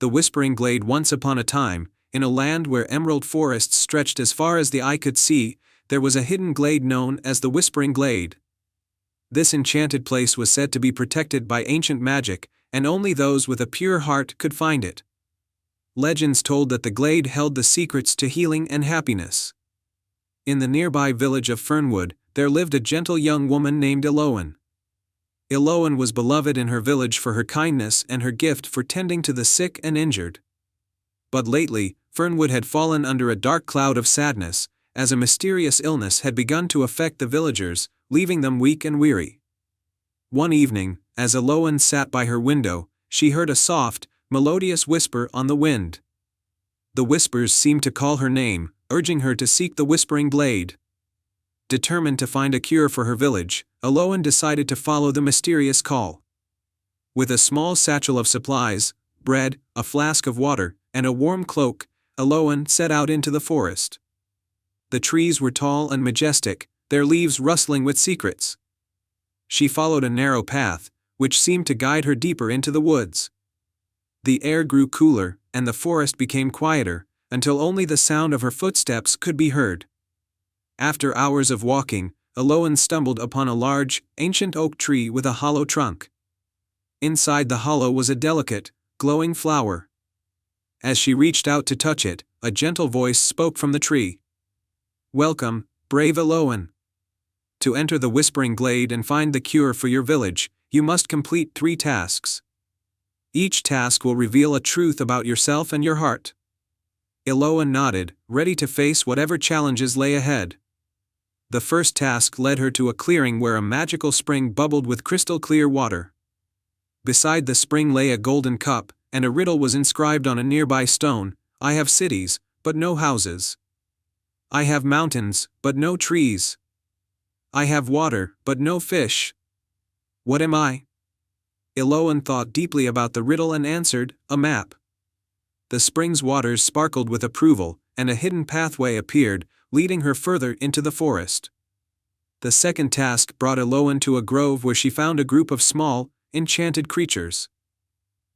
The Whispering Glade. Once upon a time, in a land where emerald forests stretched as far as the eye could see, there was a hidden glade known as the Whispering Glade. This enchanted place was said to be protected by ancient magic, and only those with a pure heart could find it. Legends told that the glade held the secrets to healing and happiness. In the nearby village of Fernwood, there lived a gentle young woman named Eloan. Eloan was beloved in her village for her kindness and her gift for tending to the sick and injured. But lately, Fernwood had fallen under a dark cloud of sadness, as a mysterious illness had begun to affect the villagers, leaving them weak and weary. One evening, as Eloan sat by her window, she heard a soft, melodious whisper on the wind. The whispers seemed to call her name, urging her to seek the Whispering Glade. Determined to find a cure for her village, Eloan decided to follow the mysterious call. With a small satchel of supplies, bread, a flask of water, and a warm cloak, Eloan set out into the forest. The trees were tall and majestic, their leaves rustling with secrets. She followed a narrow path, which seemed to guide her deeper into the woods. The air grew cooler, and the forest became quieter, until only the sound of her footsteps could be heard. After hours of walking, Eloan stumbled upon a large, ancient oak tree with a hollow trunk. Inside the hollow was a delicate, glowing flower. As she reached out to touch it, a gentle voice spoke from the tree. "Welcome, brave Eloan. To enter the Whispering Glade and find the cure for your village, you must complete 3 tasks. Each task will reveal a truth about yourself and your heart." Eloan nodded, ready to face whatever challenges lay ahead. The first task led her to a clearing where a magical spring bubbled with crystal-clear water. Beside the spring lay a golden cup, and a riddle was inscribed on a nearby stone: "I have cities, but no houses. I have mountains, but no trees. I have water, but no fish. What am I?" Eloan thought deeply about the riddle and answered, "A map." The spring's waters sparkled with approval, and a hidden pathway appeared, leading her further into the forest. The second task brought Eloan to a grove where she found a group of small, enchanted creatures.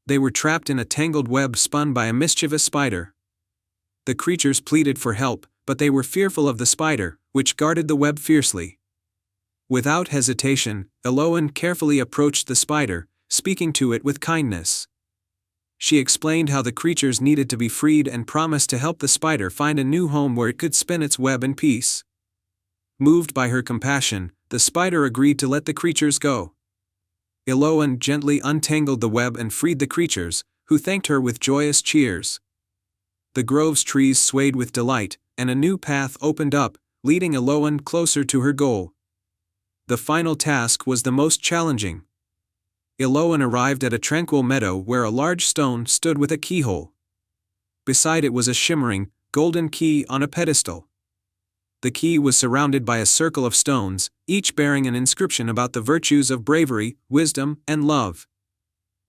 They were trapped in a tangled web spun by a mischievous spider. The creatures pleaded for help, but they were fearful of the spider, which guarded the web fiercely. Without hesitation, Eloan carefully approached the spider, speaking to it with kindness. She explained how the creatures needed to be freed and promised to help the spider find a new home where it could spin its web in peace. Moved by her compassion, the spider agreed to let the creatures go. Eloan gently untangled the web and freed the creatures, who thanked her with joyous cheers. The grove's trees swayed with delight, and a new path opened up, leading Eloan closer to her goal. The final task was the most challenging. Eloan arrived at a tranquil meadow where a large stone stood with a keyhole. Beside it was a shimmering, golden key on a pedestal. The key was surrounded by a circle of stones, each bearing an inscription about the virtues of bravery, wisdom, and love.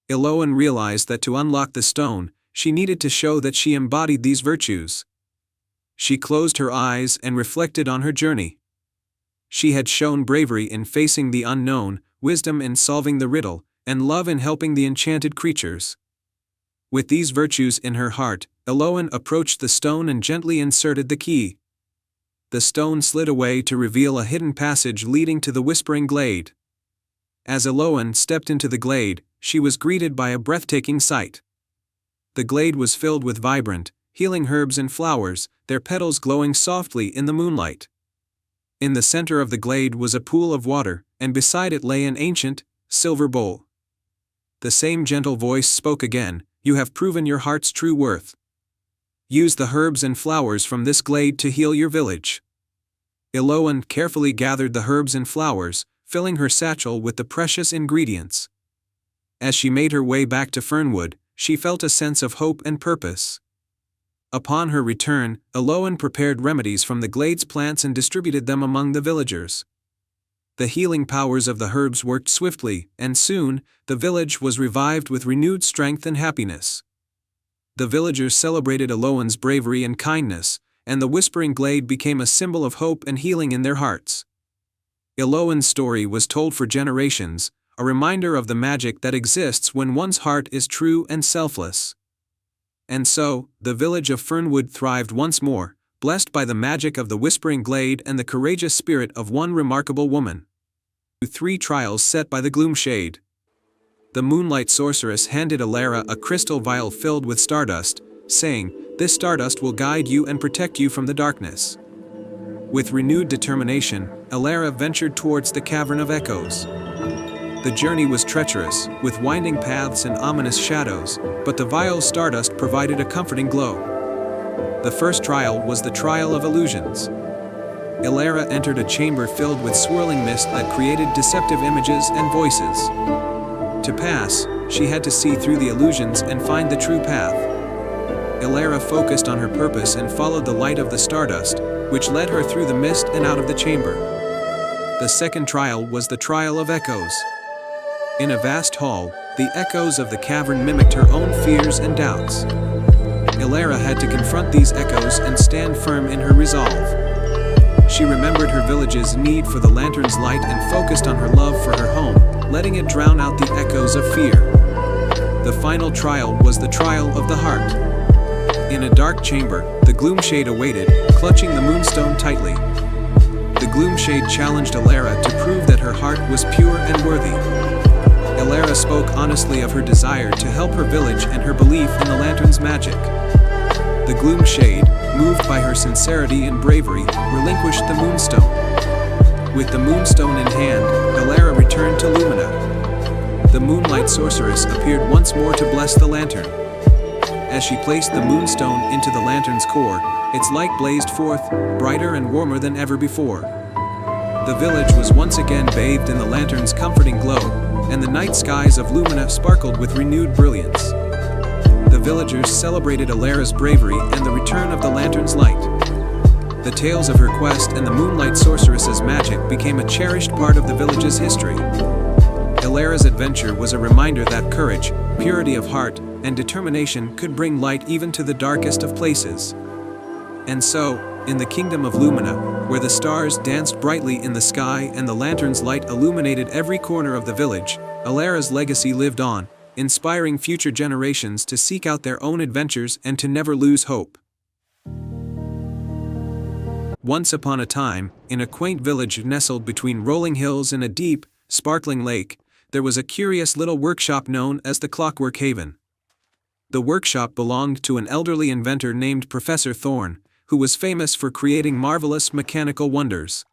Eloan realized that to unlock the stone, she needed to show that she embodied these virtues. She closed her eyes and reflected on her journey. She had shown bravery in facing the unknown, wisdom in solving the riddle, and love in helping the enchanted creatures. With these virtues in her heart, Eloan approached the stone and gently inserted the key. The stone slid away to reveal a hidden passage leading to the Whispering Glade. As Eloan stepped into the glade, she was greeted by a breathtaking sight. The glade was filled with vibrant, healing herbs and flowers, their petals glowing softly in the moonlight. In the center of the glade was a pool of water, and beside it lay an ancient, silver bowl. The same gentle voice spoke again: "You have proven your heart's true worth. Use the herbs and flowers from this glade to heal your village." Eloan carefully gathered the herbs and flowers, filling her satchel with the precious ingredients. As she made her way back to Fernwood, she felt a sense of hope and purpose. Upon her return, Eloan prepared remedies from the glade's plants and distributed them among the villagers. The healing powers of the herbs worked swiftly, and soon, the village was revived with renewed strength and happiness. The villagers celebrated Eloan's bravery and kindness, and the Whispering Glade became a symbol of hope and healing in their hearts. Eloan's story was told for generations, a reminder of the magic that exists when one's heart is true and selfless. And so, the village of Fernwood thrived once more, blessed by the magic of the Whispering Glade and the courageous spirit of one remarkable woman. 3 trials set by the Gloomshade. The Moonlight Sorceress handed Elara a crystal vial filled with stardust, saying, "This stardust will guide you and protect you from the darkness." With renewed determination, Elara ventured towards the Cavern of Echoes. The journey was treacherous, with winding paths and ominous shadows, but the vial's stardust provided a comforting glow. The first trial was the Trial of Illusions. Elara entered a chamber filled with swirling mist that created deceptive images and voices. To pass, she had to see through the illusions and find the true path. Elara focused on her purpose and followed the light of the stardust, which led her through the mist and out of the chamber. The second trial was the Trial of Echoes. In a vast hall, the echoes of the cavern mimicked her own fears and doubts. Elara had to confront these echoes and stand firm in her resolve. She remembered her village's need for the lantern's light and focused on her love for her home, letting it drown out the echoes of fear. The final trial was the Trial of the Heart. In a dark chamber, the Gloomshade awaited, clutching the moonstone tightly. The Gloomshade challenged Elara to prove that her heart was pure and worthy. Elara spoke honestly of her desire to help her village and her belief in the lantern's magic. The Gloomshade, moved by her sincerity and bravery, relinquished the moonstone. With the moonstone in hand, Elara returned to Lumina. The Moonlight Sorceress appeared once more to bless the lantern. As she placed the moonstone into the lantern's core, its light blazed forth, brighter and warmer than ever before. The village was once again bathed in the lantern's comforting glow, and the night skies of Lumina sparkled with renewed brilliance. The villagers celebrated Elara's bravery and the return of the lantern's light. The tales of her quest and the Moonlight Sorceress's magic became a cherished part of the village's history. Elara's adventure was a reminder that courage, purity of heart, and determination could bring light even to the darkest of places. And so, in the kingdom of Lumina, where the stars danced brightly in the sky and the lantern's light illuminated every corner of the village, Elara's legacy lived on, inspiring future generations to seek out their own adventures and to never lose hope. Once upon a time, in a quaint village nestled between rolling hills and a deep, sparkling lake, there was a curious little workshop known as the Clockwork Haven. The workshop belonged to an elderly inventor named Professor Thorn, who was famous for creating marvelous mechanical wonders.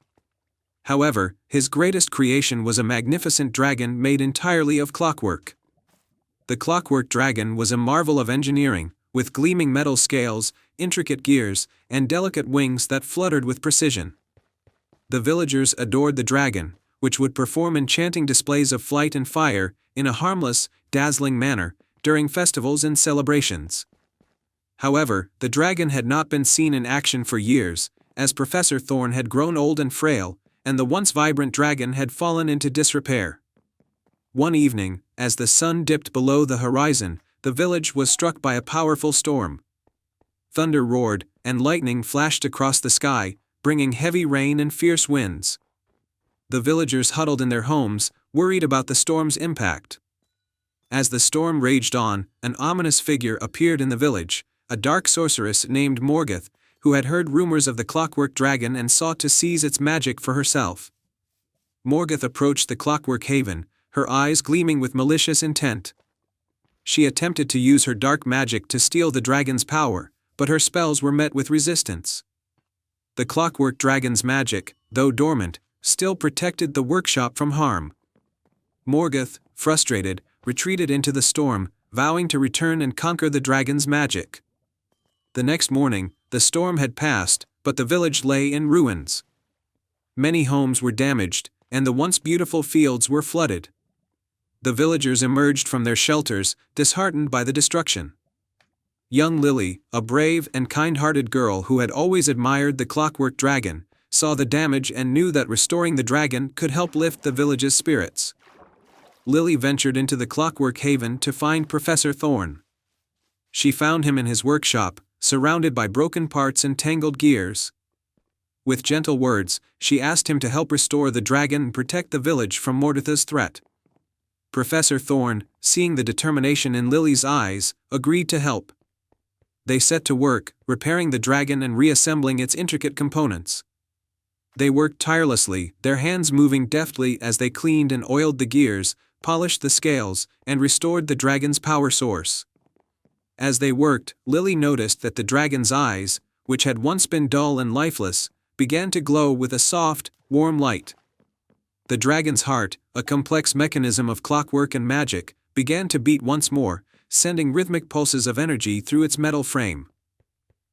However, his greatest creation was a magnificent dragon made entirely of clockwork. The clockwork dragon was a marvel of engineering, with gleaming metal scales, intricate gears, and delicate wings that fluttered with precision. The villagers adored the dragon, which would perform enchanting displays of flight and fire, in a harmless, dazzling manner, during festivals and celebrations. However, the dragon had not been seen in action for years, as Professor Thorn had grown old and frail, and the once vibrant dragon had fallen into disrepair. One evening, as the sun dipped below the horizon, the village was struck by a powerful storm. Thunder roared, and lightning flashed across the sky, bringing heavy rain and fierce winds. The villagers huddled in their homes, worried about the storm's impact. As the storm raged on, an ominous figure appeared in the village, a dark sorceress named Morgoth, who had heard rumors of the clockwork dragon and sought to seize its magic for herself. Morgoth approached the Clockwork Haven, her eyes gleaming with malicious intent. She attempted to use her dark magic to steal the dragon's power, but her spells were met with resistance. The clockwork dragon's magic, though dormant, still protected the workshop from harm. Morgoth, frustrated, retreated into the storm, vowing to return and conquer the dragon's magic. The next morning, the storm had passed, but the village lay in ruins. Many homes were damaged, and the once beautiful fields were flooded. The villagers emerged from their shelters, disheartened by the destruction. Young Lily, a brave and kind-hearted girl who had always admired the clockwork dragon, saw the damage and knew that restoring the dragon could help lift the village's spirits. Lily ventured into the Clockwork Haven to find Professor Thorn. She found him in his workshop, surrounded by broken parts and tangled gears. With gentle words, she asked him to help restore the dragon and protect the village from Morgotha's threat. Professor Thorn, seeing the determination in Lily's eyes, agreed to help. They set to work, repairing the dragon and reassembling its intricate components. They worked tirelessly, their hands moving deftly as they cleaned and oiled the gears, polished the scales, and restored the dragon's power source. As they worked, Lily noticed that the dragon's eyes, which had once been dull and lifeless, began to glow with a soft, warm light. The dragon's heart, a complex mechanism of clockwork and magic, began to beat once more, sending rhythmic pulses of energy through its metal frame.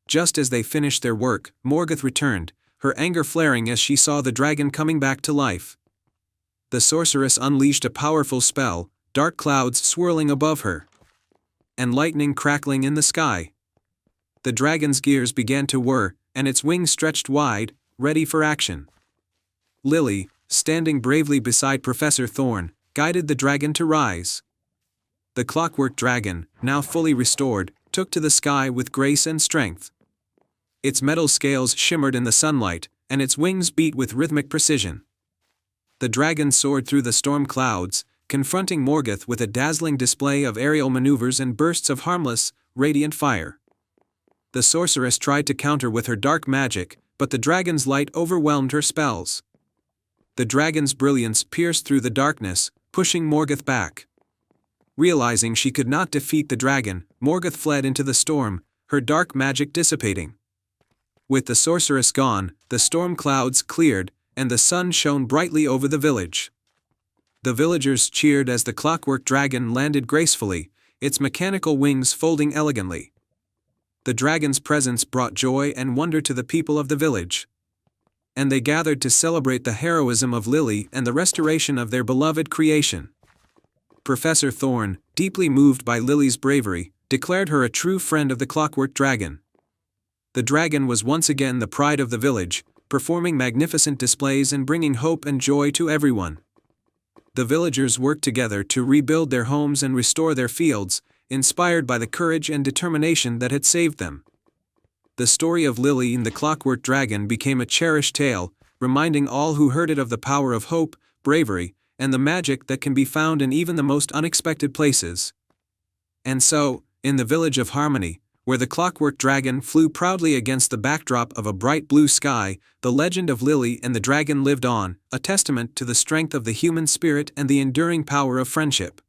Just as they finished their work, Morgoth returned, her anger flaring as she saw the dragon coming back to life. The sorceress unleashed a powerful spell, dark clouds swirling above her, and lightning crackling in the sky. The dragon's gears began to whir, and its wings stretched wide, ready for action. Lily, standing bravely beside Professor Thorn, guided the dragon to rise. The clockwork dragon, now fully restored, took to the sky with grace and strength. Its metal scales shimmered in the sunlight, and its wings beat with rhythmic precision. The dragon soared through the storm clouds, confronting Morgoth with a dazzling display of aerial maneuvers and bursts of harmless, radiant fire. The sorceress tried to counter with her dark magic, but the dragon's light overwhelmed her spells. The dragon's brilliance pierced through the darkness, pushing Morgoth back. Realizing she could not defeat the dragon, Morgoth fled into the storm, her dark magic dissipating. With the sorceress gone, the storm clouds cleared, and the sun shone brightly over the village. The villagers cheered as the clockwork dragon landed gracefully, its mechanical wings folding elegantly. The dragon's presence brought joy and wonder to the people of the village. And they gathered to celebrate the heroism of Lily and the restoration of their beloved creation. Professor Thorn, deeply moved by Lily's bravery, declared her a true friend of the clockwork dragon. The dragon was once again the pride of the village, performing magnificent displays and bringing hope and joy to everyone. The villagers worked together to rebuild their homes and restore their fields, inspired by the courage and determination that had saved them. The story of Lily and the clockwork dragon became a cherished tale, reminding all who heard it of the power of hope, bravery, and the magic that can be found in even the most unexpected places. And so, in the village of Harmony, where the clockwork dragon flew proudly against the backdrop of a bright blue sky, the legend of Lily and the dragon lived on, a testament to the strength of the human spirit and the enduring power of friendship.